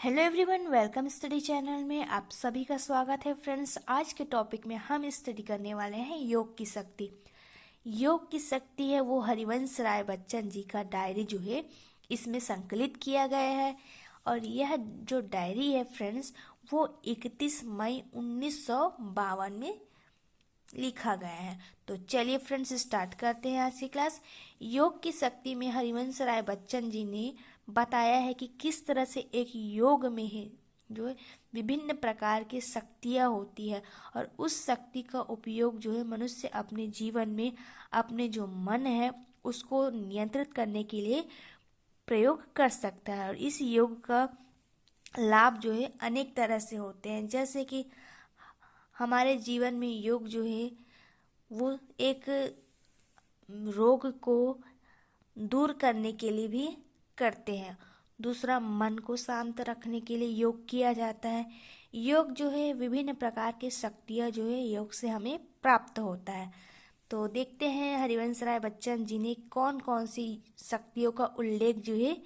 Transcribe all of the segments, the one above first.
Hello everyone, welcome study channel में आप सभी का स्वागत है। फ्रेंड्स, आज के टॉपिक में हम स्टडी करने वाले हैं योग की शक्ति। योग की शक्ति है वो हरिवंश राय बच्चन जी का डायरी जो है इसमें संकलित किया गया है। और यह जो डायरी है फ्रेंड्स, वो 31 मई 1952 में लिखा गया है। तो चलिए फ्रेंड्स, स्टार्ट करते हैं आज की क्लास। योग की शक्ति में हरिवंश राय बच्चन जी ने बताया है कि किस तरह से एक योग में है जो है विभिन्न प्रकार की शक्तियाँ होती है, और उस शक्ति का उपयोग जो है मनुष्य अपने जीवन में अपने जो मन है उसको नियंत्रित करने के लिए प्रयोग कर सकता है। और इस योग का लाभ जो है अनेक तरह से होते हैं, जैसे कि हमारे जीवन में योग जो है वो एक रोग को दूर करने के लिए भी करते हैं। दूसरा, मन को शांत रखने के लिए योग किया जाता है। योग जो है विभिन्न प्रकार की शक्तियाँ जो है योग से हमें प्राप्त होता है। तो देखते हैं हरिवंश राय बच्चन जी ने कौन कौन सी शक्तियों का उल्लेख जो है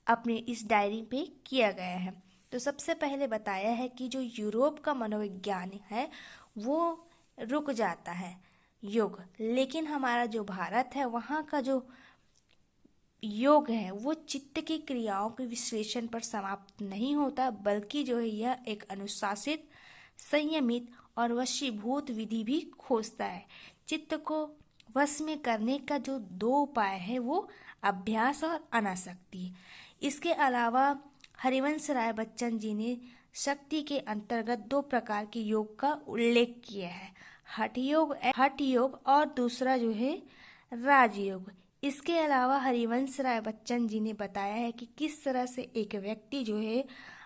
अपने इस डायरी पे किया गया है। तो सबसे पहले बताया है कि जो यूरोप का मनोविज्ञान है वो रुक जाता है योग, लेकिन हमारा जो भारत है वहाँ का जो योग है वो चित्त की क्रियाओं के विश्लेषण पर समाप्त नहीं होता, बल्कि जो है यह एक अनुशासित, संयमित और वशीभूत विधि भी खोजता है। चित्त को वश में करने का जो दो उपाय है वो अभ्यास और अनासक्ति। इसके अलावा हरिवंश राय बच्चन जी ने शक्ति के अंतर्गत दो प्रकार के योग का उल्लेख किया है, हठ योग और दूसरा जो है राजयोग। इसके अलावा हरिवंश राय बच्चन जी ने बताया है कि किस तरह से एक व्यक्ति जो है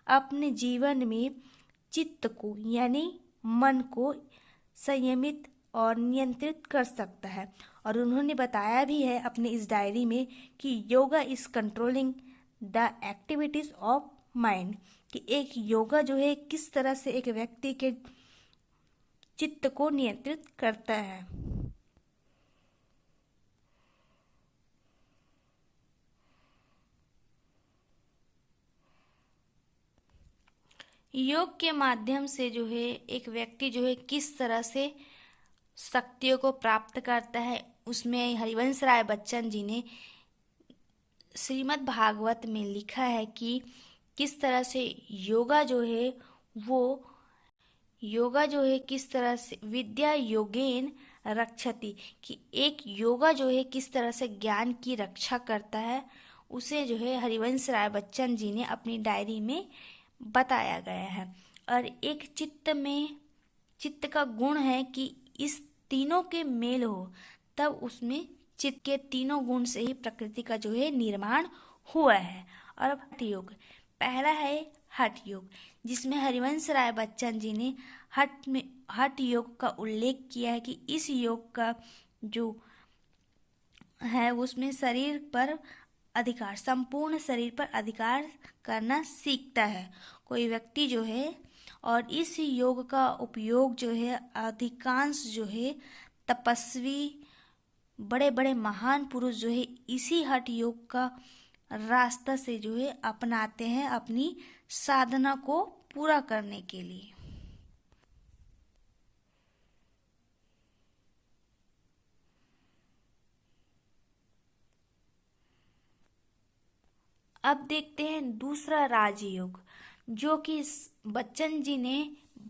अपने जीवन में चित्त को यानी मन को संयमित और नियंत्रित कर सकता है। और उन्होंने बताया भी है अपने इस डायरी में कि yoga is controlling the activities of mind, कि एक योगा जो है किस तरह से एक व्यक्ति के चित्त को नियंत्रित करता है। योग के माध्यम से जो है एक व्यक्ति जो है किस तरह से शक्तियों को प्राप्त करता है, उसमें हरिवंश राय बच्चन जी ने श्रीमद् भागवत में लिखा है कि किस तरह से वो योगा जो है किस तरह से विद्या योगेन रक्षति, कि एक योगा जो है किस तरह से ज्ञान की रक्षा करता है, उसे जो है हरिवंश राय बच्चन जी ने अपनी डायरी में बताया गया है। और एक चित्त का गुण है कि इस तीनों के मेल हो, तब उसमें चित्त के तीनों गुण से ही प्रकृति का जो है निर्माण हुआ है। और अब हठ योग, पहला है हठ योग, जिसमें हरिवंश राय बच्चन जी ने हठ योग का उल्लेख किया है कि इस योग का जो है उसमें शरीर पर अधिकार, संपूर्ण शरीर पर अधिकार करना सीखता है कोई व्यक्ति जो है। और इस योग का उपयोग जो है अधिकांश जो है तपस्वी, बड़े बड़े महान पुरुष जो है इसी हठ योग का रास्ता से जो है अपनाते हैं अपनी साधना को पूरा करने के लिए। अब देखते हैं दूसरा राजयोग, जो कि बच्चन जी ने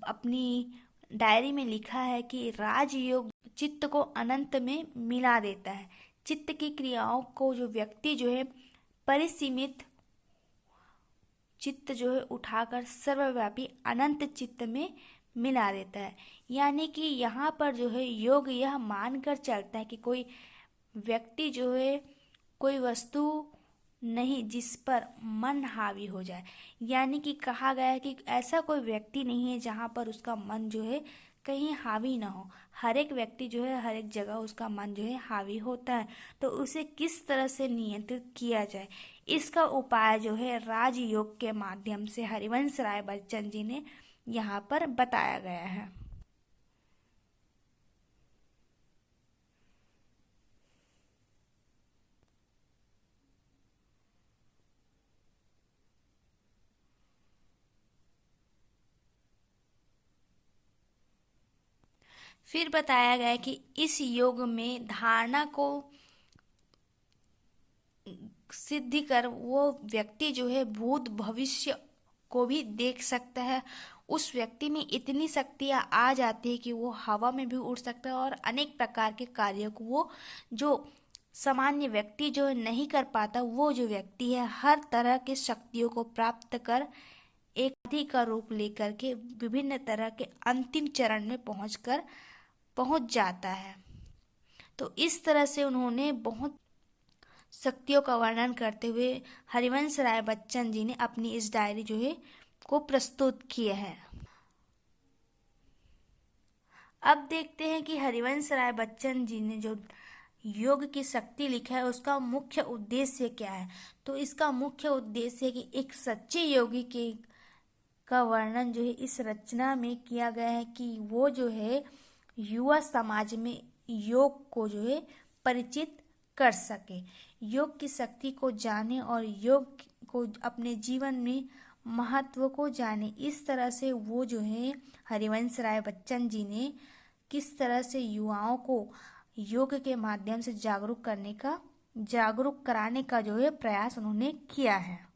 अपनी डायरी में लिखा है कि राजयोग चित्त को अनंत में मिला देता है। चित्त की क्रियाओं को जो व्यक्ति जो है परिसीमित चित्त जो है उठाकर सर्वव्यापी अनंत चित्त में मिला देता है। यानी कि यहाँ पर जो है योग यह मानकर चलता है कि कोई व्यक्ति जो है कोई वस्तु नहीं जिस पर मन हावी हो जाए। यानी कि कहा गया है कि ऐसा कोई व्यक्ति नहीं है जहाँ पर उसका मन जो है कहीं हावी ना हो। हर एक व्यक्ति जो है हर एक जगह उसका मन जो है हावी होता है। तो उसे किस तरह से नियंत्रित किया जाए, इसका उपाय जो है राजयोग के माध्यम से हरिवंश राय बच्चन जी ने यहाँ पर बताया गया है। फिर बताया गया है कि इस योग में धारणा को सिद्धि कर वो व्यक्ति जो है भूत भविष्य को भी देख सकता है। उस व्यक्ति में इतनी शक्तियाँ आ जाती है कि वो हवा में भी उड़ सकता है और अनेक प्रकार के कार्यों को वो जो सामान्य व्यक्ति जो नहीं कर पाता, वो जो व्यक्ति है हर तरह के शक्तियों को प्राप्त कर एक आदि का रूप लेकर के विभिन्न तरह के अंतिम चरण में पहुंच जाता है। तो इस तरह से उन्होंने बहुत शक्तियों का वर्णन करते हुए हरिवंश राय बच्चन जी ने अपनी इस डायरी जो है को प्रस्तुत किया है। अब देखते हैं कि हरिवंश राय बच्चन जी ने जो योग की शक्ति लिखा है उसका मुख्य उद्देश्य क्या है। तो इसका मुख्य उद्देश्य है कि एक सच्चे योगी के का वर्णन जो है इस रचना में किया गया है कि वो जो है युवा समाज में योग को जो है परिचित कर सके, योग की शक्ति को जाने और योग को अपने जीवन में महत्व को जाने। इस तरह से वो जो है हरिवंश राय बच्चन जी ने किस तरह से युवाओं को योग के माध्यम से जागरूक कराने का जो है प्रयास उन्होंने किया है।